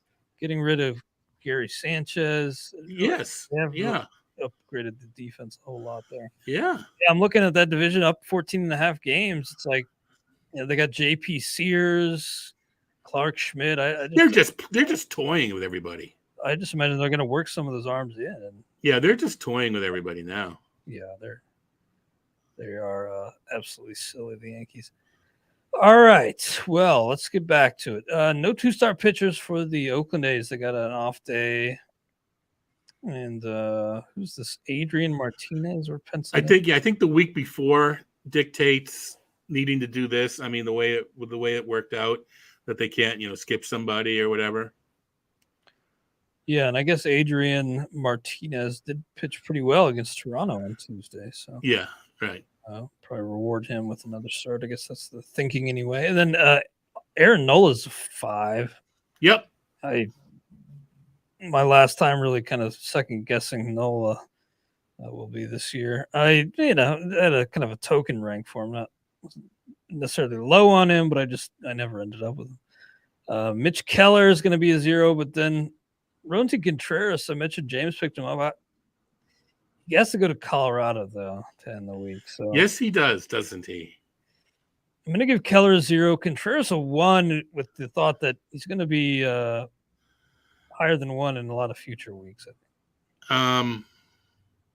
getting rid of Gary Sanchez. Yes. Really upgraded the defense a whole lot there. Yeah. I'm looking at that division up 14.5 games. It's like, they got JP Sears, Clark Schmidt. They're just toying with everybody. I just imagine they're going to work some of those arms in. Yeah, they're just toying with everybody now. Yeah, they are absolutely silly, the Yankees. All right, well, let's get back to it. No 2-star pitchers for the Oakland A's. They got an off day. And who's this? Adrian Martinez or Pennsylvania? I think the week before dictates needing to do this. I mean, the way it worked out, that they can't, skip somebody or whatever. Yeah, and I guess Adrian Martinez did pitch pretty well against Toronto on Tuesday. So yeah, right. Probably reward him with another start. I guess that's the thinking anyway. And then Aaron Nola's 5. Yep. My last time really kind of second guessing Nola will be this year. I had a kind of a token rank for him, not necessarily low on him, but I never ended up with him. Mitch Keller is going to be a 0, but then Rosie Contreras, I mentioned James picked him up. He has to go to Colorado though to end the week. So yes, he does, doesn't he? I'm going to give Keller a 0, Contreras a 1, with the thought that he's going to be higher than 1 in a lot of future weeks. I think.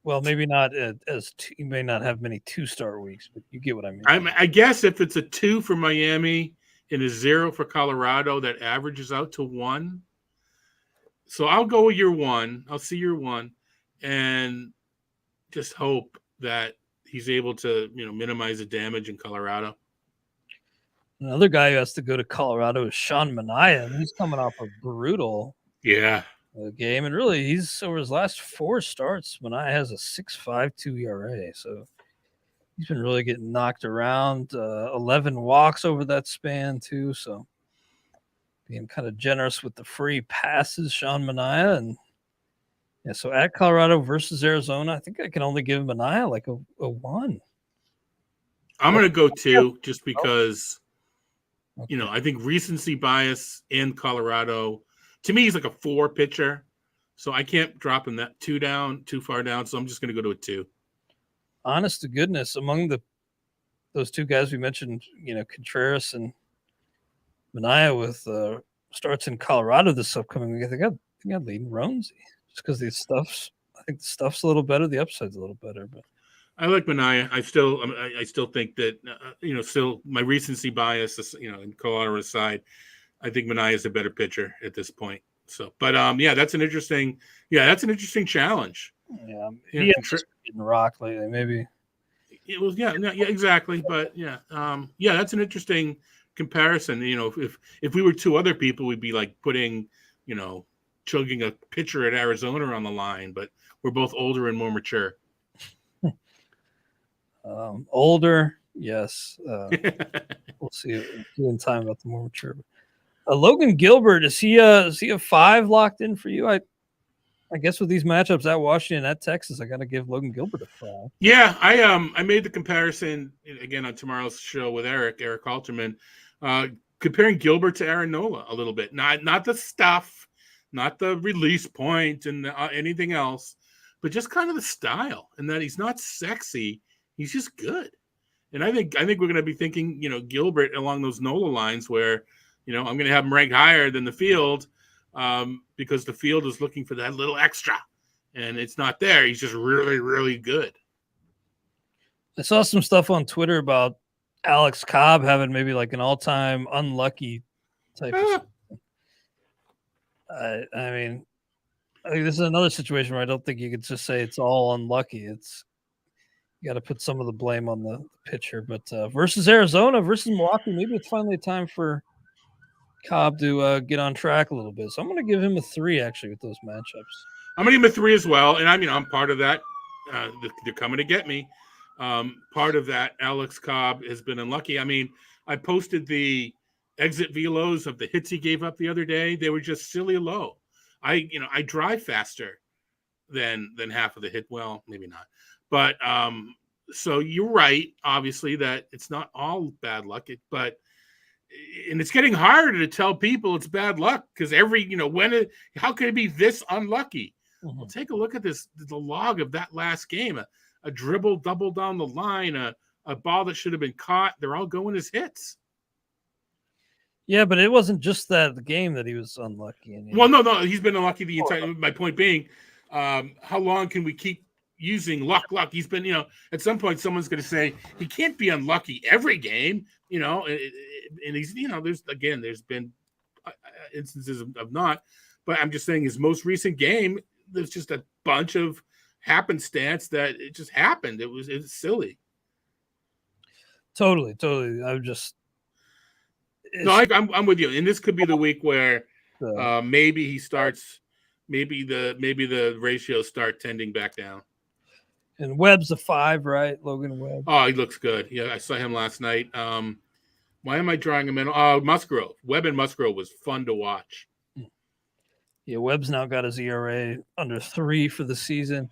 Well, maybe not you may not have many 2-star weeks, but you get what I mean. I guess if it's a 2 for Miami and a 0 for Colorado, that averages out to 1. So I'll go with your 1. I'll see your 1, and just hope that he's able to, minimize the damage in Colorado. Another guy who has to go to Colorado is Sean Manaea, and he's coming off a brutal game. And really, he's over his last 4 starts. Manaea has a 6.52 ERA, so he's been really getting knocked around. 11 walks over that span too, so being kind of generous with the free passes, Sean Manaea. And yeah, so at Colorado versus Arizona, I think I can only give Manaea like a 1. I'm going to go 2 just because, I think recency bias in Colorado, to me, he's like a 4 pitcher. So I can't drop him that 2 down, too far down. So I'm just going to go to a 2. Honest to goodness, among those 2 guys we mentioned, Contreras and Manaea with starts in Colorado this upcoming week, I think I'd lead Rosie just because I think the stuff's a little better, the upside's a little better. But I like Manaea. I still think that still my recency bias is, in Colorado side, I think Manaea is a better pitcher at this point. So, but that's an interesting challenge. Yeah, he has getting rocked lately. Maybe it was exactly. But that's an interesting comparison. If we were 2 other people, we'd be like putting, chugging a pitcher at Arizona on the line. But we're both older and more mature. Older, yes. We'll see in time about the more mature. Logan Gilbert, is he a 5 locked in for you? I guess with these matchups at Washington, at Texas, I got to give Logan Gilbert a 5. Yeah, I made the comparison again on tomorrow's show with Eric Alterman, comparing Gilbert to Aaron Nola a little bit. Not the stuff, not the release point and anything else, but just kind of the style, and that he's not sexy. He's just good. And I think we're going to be thinking, Gilbert along those Nola lines where, I'm going to have him ranked higher than the field because the field is looking for that little extra, and it's not there. He's just really, really good. I saw some stuff on Twitter about Alex Cobb having maybe like an all-time unlucky type of I mean, I think this is another situation where I don't think you could just say it's all unlucky. You got to put some of the blame on the pitcher. But versus Arizona, versus Milwaukee, maybe it's finally time for Cobb to get on track a little bit. So I'm going to give him a 3 actually with those matchups. I'm gonna give him a 3 as well, and I'm part of that. They're coming to get me. Part of that, Alex Cobb has been unlucky. I mean, I posted the exit velos of the hits he gave up the other day. They were just silly low. I drive faster than half of the hit. Well, maybe not, but so you're right. Obviously, that it's not all bad luck, and it's getting harder to tell people it's bad luck because how can it be this unlucky? Mm-hmm. Well, take a look at the log of that last game. A dribble double down the line, a ball that should have been caught. They're all going as hits. Yeah, but it wasn't just the game that he was unlucky. Well, no, he's been unlucky the entire. My point being, how long can we keep using luck? He's been, at some point someone's going to say he can't be unlucky every game, and he's, there's been instances of not, but I'm just saying his most recent game, there's just a bunch of happenstance that it just happened. It's silly. Totally. I'm with you. And this could be the week where maybe he starts, maybe the ratios start tending back down. And Webb's a 5, right? Logan Webb. Oh, he looks good. Yeah, I saw him last night. Why am I drawing him in? Oh, Musgrove. Webb and Musgrove was fun to watch. Yeah, Webb's now got his ERA under 3 for the season.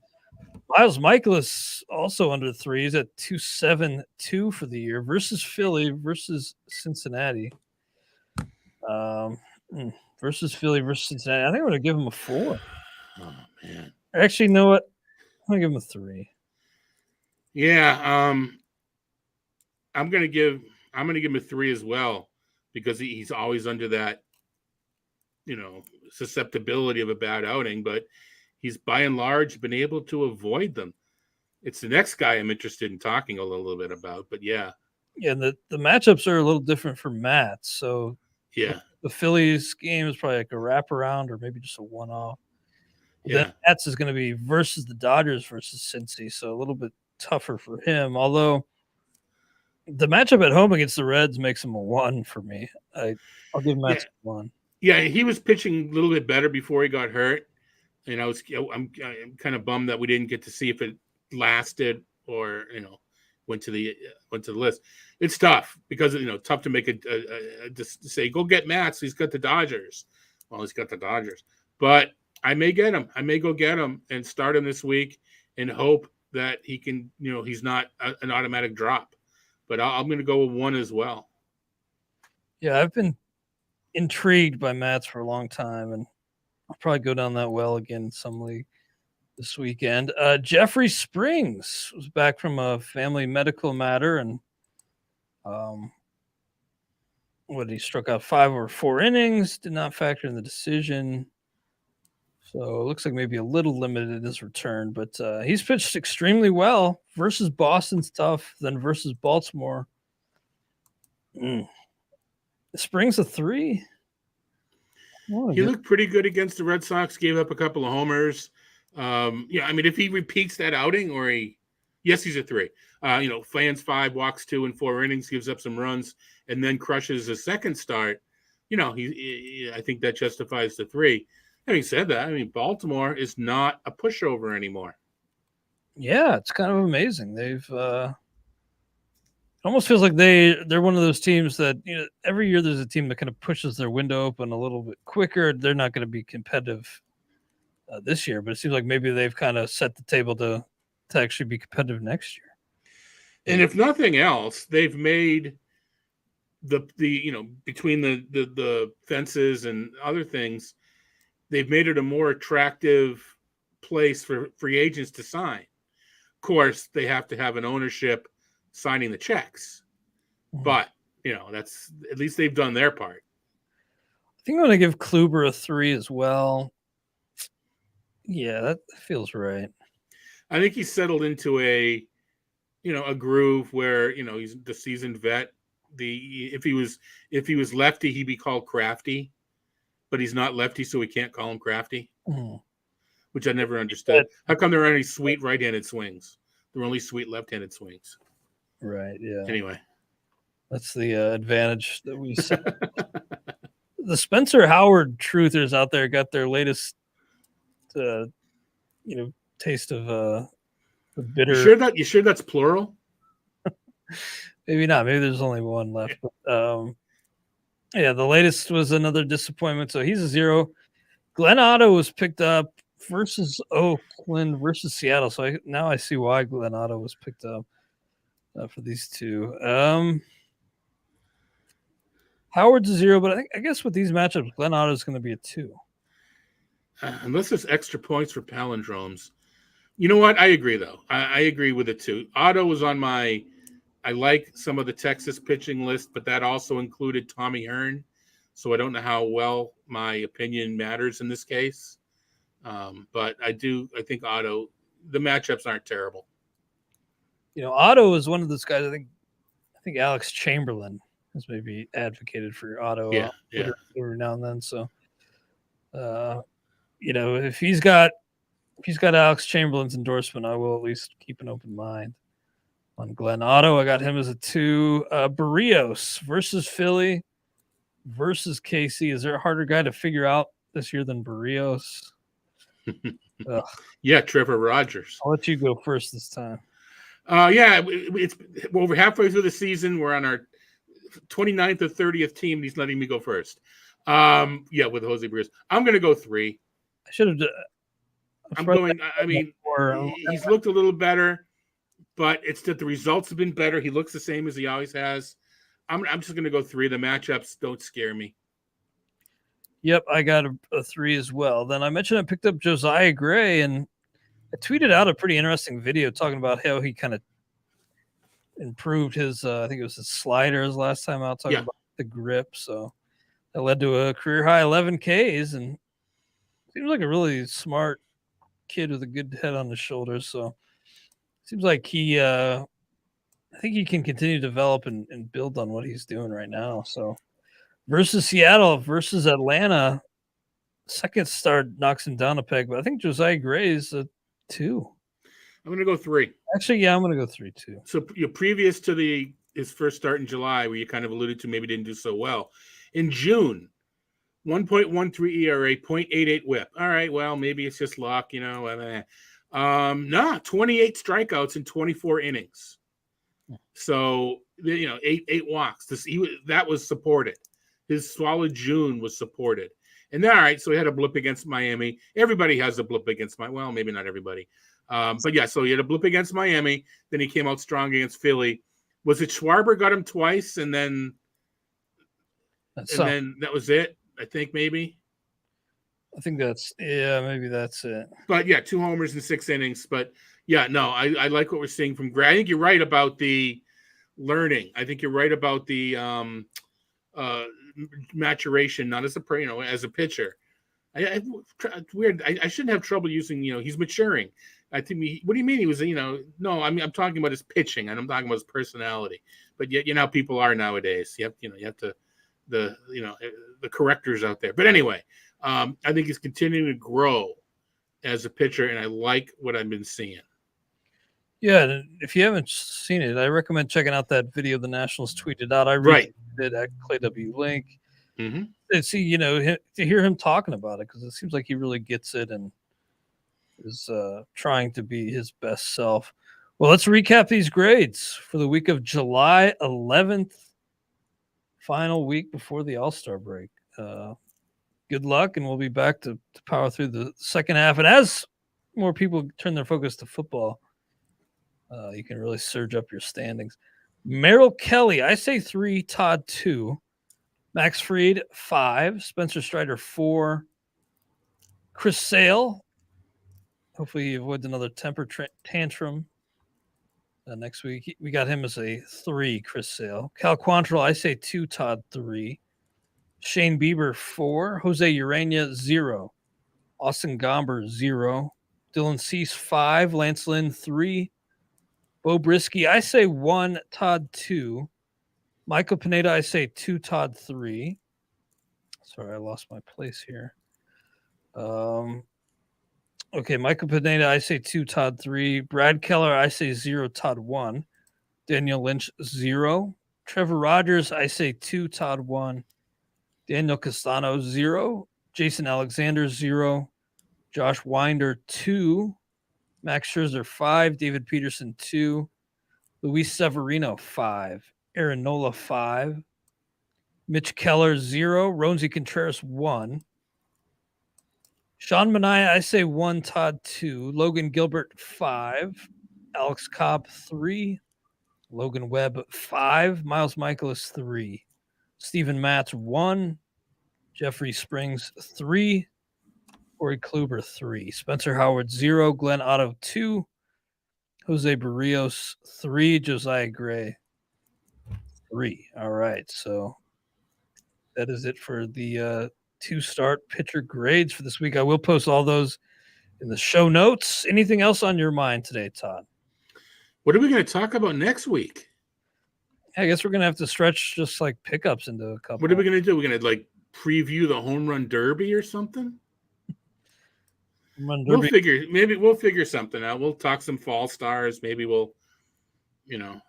Miles Michaelis also under 3. He's at 2.72 for the year versus Philly versus Cincinnati. Versus Philly versus Cincinnati. I think I'm going to give him a 4. Oh, man. Actually, you know what? I'm going to give him a 3. Yeah, I'm going to give him a 3 as well because he's always under that, susceptibility of a bad outing, but he's by and large been able to avoid them. It's the next guy I'm interested in talking a little bit about, but yeah. Yeah, the matchups are a little different for Matt. So yeah, the Phillies game is probably like a wraparound or maybe just a one-off. Yeah. Then Matt's is going to be versus the Dodgers versus Cincy, so a little bit tougher for him. Although the matchup at home against the Reds makes him a 1 for me. I'll give Matt a 1. Yeah, he was pitching a little bit better before he got hurt, and I'm kind of bummed that we didn't get to see if it lasted or went to the list. It's tough because tough to make just to say go get Matt. So he's got the Dodgers. Well, he's got the Dodgers, but I may get him. I may go get him and start him this week and hope that he can. He's not an automatic drop, but I'm going to go with 1 as well. Yeah, I've been intrigued by Matt's for a long time, and I'll probably go down that well again in some league this weekend. Jeffrey Springs was back from a family medical matter, and he struck out 5 over 4 innings, did not factor in the decision. So it looks like maybe a little limited in his return, but he's pitched extremely well versus Boston's tough, then versus Baltimore. Springs a 3. He looked pretty good against the Red Sox, gave up a couple of homers. If he repeats that outing he's a 3. Fans 5, walks 2 in 4 innings, gives up some runs, and then crushes a second start. I think that justifies the 3. Having said that, Baltimore is not a pushover anymore. Yeah, it's kind of amazing. They've almost feels like they're one of those teams that every year there's a team that kind of pushes their window open a little bit quicker. They're not going to be competitive this year, but it seems like maybe they've kind of set the table to actually be competitive next year. And if nothing else, they've made the between the fences and other things, they've made it a more attractive place for free agents to sign. Of course, they have to have an ownership signing the checks, but that's at least they've done their part. I think I'm going to give Kluber a 3 as well. Yeah, that feels right. I think he's settled into a groove where he's the seasoned vet. If he was lefty, he'd be called crafty, but he's not lefty, so we can't call him crafty, which I never understood. How come there aren't any sweet right-handed swings? There are only sweet left-handed swings. Right. Yeah. Anyway, that's the advantage that we set. the Spencer Howard truthers out there got their latest, taste of the bitter. You sure that's plural? Maybe not. Maybe there's only one left. But the latest was another disappointment. So he's a 0. Glen Otto was picked up versus Oakland versus Seattle. So now I see why Glen Otto was picked up for these two. Howard's a 0, but I guess with these matchups, Glen Otto is going to be a 2. Unless there's extra points for palindromes. You know what? I agree, though. I agree with it, too. Otto was on my – I like some of the Texas pitching list, but that also included Tommy Hearn. So I don't know how well my opinion matters in this case. But I think Otto – the matchups aren't terrible. Otto is one of those guys. I think Alex Chamberlain has maybe advocated for Otto every now and then. So, if he's got Alex Chamberlain's endorsement, I will at least keep an open mind on Glen Otto. I got him as a 2. Burris versus Philly versus KC. Is there a harder guy to figure out this year than Burris? Yeah, Trevor Rogers. I'll let you go first this time. It's over halfway through the season. We're on our 29th or 30th team. He's letting me go first. With Jose Burris. I'm going to go 3. I should have. He's looked a little better, but it's that the results have been better. He looks the same as he always has. I'm just going to go 3. The matchups don't scare me. Yep, I got a 3 as well. Then I mentioned I picked up Josiah Gray, and I tweeted out a pretty interesting video talking about how he kind of improved his, I think it was his sliders last time out, talking about the grip. So that led to a career high 11 Ks, and seems like a really smart kid with a good head on his shoulders. So seems like I think he can continue to develop and build on what he's doing right now. So versus Seattle versus Atlanta, second start knocks him down a peg, but I think Josiah Gray is a 2. I'm going to go 3. Actually, I'm going to go 3 too. So you're previous to his first start in July, where you kind of alluded to maybe didn't do so well. In June, 1.13 ERA, 0.88 WHIP. All right, well, maybe it's just luck, 28 strikeouts in 24 innings. So, 8 walks. That was supported. His solid June was supported. And then, all right, so he had a blip against Miami. Everybody has a blip against well, maybe not everybody. So he had a blip against Miami. Then he came out strong against Philly. Was it Schwarber got him twice, and then that was it? I think maybe. I think maybe that's it. But 2 homers in 6 innings. But I like what we're seeing from Gray. I think you're right about the learning. I think you're right about the maturation, not as as a pitcher. It's weird. I shouldn't have trouble using. He's maturing. I think. What do you mean he was? No. I mean, I'm talking about his pitching, and I'm talking about his personality. But yet, how people are nowadays. You have to. The correctors out there. But anyway, I think he's continuing to grow as a pitcher, and I like what I've been seeing. Yeah, if you haven't seen it, I recommend checking out that video the Nationals tweeted out. I did at Clay W. Link. Mm-hmm. And see, to hear him talking about it, because it seems like he really gets it and is trying to be his best self. Well, let's recap these grades for the week of July 11th. Final week before the All-Star break. Good luck, and we'll be back to power through the second half. And as more people turn their focus to football, you can really surge up your standings. Merrill Kelly, I say 3, Todd 2, Max Fried 5, Spencer Strider 4, Chris Sale. Hopefully he avoids another temper tantrum. Next week, we got him as a 3, Chris Sale. Cal Quantrill, I say 2, Todd 3. Shane Bieber 4. Jose Urania 0. Austin Gomber 0. Dylan Cease 5. Lance Lynn 3. Bo Brisky, I say 1, Todd 2. Michael Pineda, I say 2, Todd 3. Sorry, I lost my place here. Okay, Michael Pineda, I say 2, Todd 3. Brad Keller, I say 0, Todd 1. Daniel Lynch, 0. Trevor Rogers, I say 2, Todd 1. Daniel Castano, 0. Jason Alexander, 0. Josh Winder, 2. Max Scherzer, 5. David Peterson, 2. Louise Severino, 5. Aaron Nola, 5. Mitch Keller, 0. Rosie Contreras, 1. Sean Manaea, I say 1. Todd, 2. Logan Gilbert, 5. Alex Cobb, 3. Logan Webb, 5. Miles Michaelis, 3. Steven Matz, 1. Jeffrey Springs, 3. Corey Kluber, 3. Spencer Howard, 0. Glen Otto, 2. Jose Barrios, 3. Josiah Gray, 3. All right. So that is it for the 2-start pitcher grades for this week. I will post all those in the show notes. Anything else on your mind today, Todd? What are we going to talk about next week? I guess we're going to have to stretch just like pickups into a couple. What are we going to do? We're going to like preview the home run derby or something? We'll figure something out. We'll talk some fall stars. Maybe we'll, you know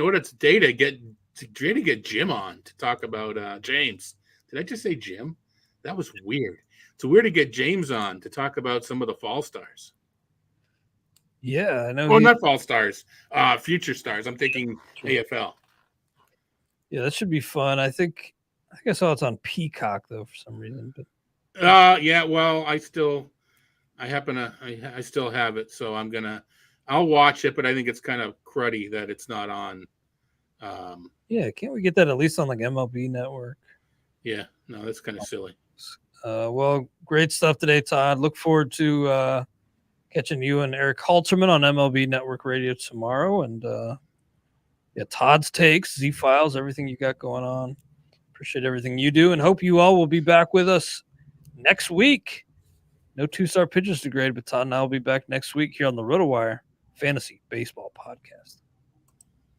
what? It's day to get Jim on to talk about James. Did I just say Jim? That was weird. It's weird to get James on to talk about some of the fall stars. Yeah, I know. Well, not fall stars, future stars. I'm thinking AFL. Yeah, that should be fun. I think I saw it's on Peacock though for some reason. But yeah. Well, I still have it, so I'll watch it. But I think it's kind of cruddy that it's not on. Yeah, can't we get that at least on like MLB Network? Yeah, no, that's kind of silly. Well, great stuff today, Todd. Look forward to catching you and Eric Halterman on MLB Network Radio tomorrow. And Todd's takes, Z-Files, everything you got going on. Appreciate everything you do and hope you all will be back with us next week. No 2-star pitchers to grade, but Todd and I will be back next week here on the RotoWire Fantasy Baseball Podcast.